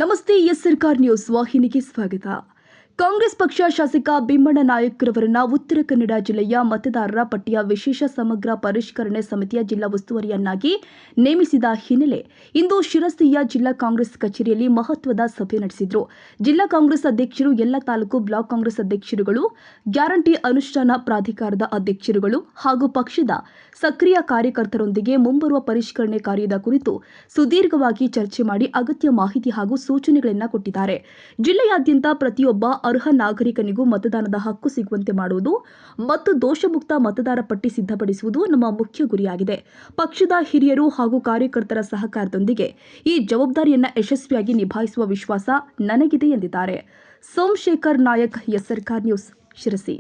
ನಮಸ್ತೆ. ಎಸ್ ಸರ್ಕಾರ್ ನ್ಯೂಸ್ ವಾಹಿನಿಗೆ ಸ್ವಾಗತ. ಕಾಂಗ್ರೆಸ್ ಪಕ್ಷ ಶಾಸಕ ಭೀಮಣ್ಣ ನಾಯಕ್ರವರನ್ನ ಉತ್ತರ ಕನ್ನಡ ಜಿಲ್ಲೆಯ ಮತದಾರರ ಪಟ್ಟಿಯ ವಿಶೇಷ ಸಮಗ್ರ ಪರಿಷ್ಕರಣೆ ಸಮಿತಿಯ ಜಿಲ್ಲಾ ಉಸ್ತುವಾರಿಯನ್ನಾಗಿ ನೇಮಿಸಿದ ಹಿನ್ನೆಲೆ ಇಂದು ಶಿರಸಿಯ ಜಿಲ್ಲಾ ಕಾಂಗ್ರೆಸ್ ಕಚೇರಿಯಲ್ಲಿ ಮಹತ್ವದ ಸಭೆ ನಡೆಸಿದರು. ಜಿಲ್ಲಾ ಕಾಂಗ್ರೆಸ್ ಅಧ್ಯಕ್ಷರು, ಎಲ್ಲ ತಾಲೂಕು ಬ್ಲಾಕ್ ಕಾಂಗ್ರೆಸ್ ಅಧ್ಯಕ್ಷರುಗಳು, ಗ್ಯಾರಂಟಿ ಅನುಷ್ಠಾನ ಪ್ರಾಧಿಕಾರದ ಅಧ್ಯಕ್ಷರುಗಳು ಹಾಗೂ ಪಕ್ಷದ ಸಕ್ರಿಯ ಕಾರ್ಯಕರ್ತರೊಂದಿಗೆ ಮುಂಬರುವ ಪರಿಷ್ಕರಣೆ ಕಾರ್ಯದ ಕುರಿತು ಸುದೀರ್ಘವಾಗಿ ಚರ್ಚೆ ಮಾಡಿ ಅಗತ್ಯ ಮಾಹಿತಿ ಹಾಗೂ ಸೂಚನೆಗಳನ್ನು ಕೊಟ್ಟಿದ್ದಾರೆ. ಜಿಲ್ಲೆಯಾದ್ಯಂತ ಪ್ರತಿಯೊಬ್ಬ ಅರ್ಹ ನಾಗರಿಕನಿಗೂ ಮತದಾನದ ಹಕ್ಕು ಸಿಗುವಂತೆ ಮಾಡುವುದು ಮತ್ತು ದೋಷಮುಕ್ತ ಮತದಾರ ಪಟ್ಟಿ ಸಿದ್ಧಪಡಿಸುವುದು ನಮ್ಮ ಮುಖ್ಯ ಗುರಿಯಾಗಿದೆ. ಪಕ್ಷದ ಹಿರಿಯರು ಹಾಗೂ ಕಾರ್ಯಕರ್ತರ ಸಹಕಾರದೊಂದಿಗೆ ಈ ಜವಾಬ್ದಾರಿಯನ್ನು ಯಶಸ್ವಿಯಾಗಿ ನಿಭಾಯಿಸುವ ವಿಶ್ವಾಸ ನನಗಿದೆ ಎಂದಿದ್ದಾರೆ. ಸೋಮಶೇಖರ್ ನಾಯಕ್, ಎಸ್ ಸರ್ಕಾರ್ ನ್ಯೂಸ್, ಶಿರಸಿ.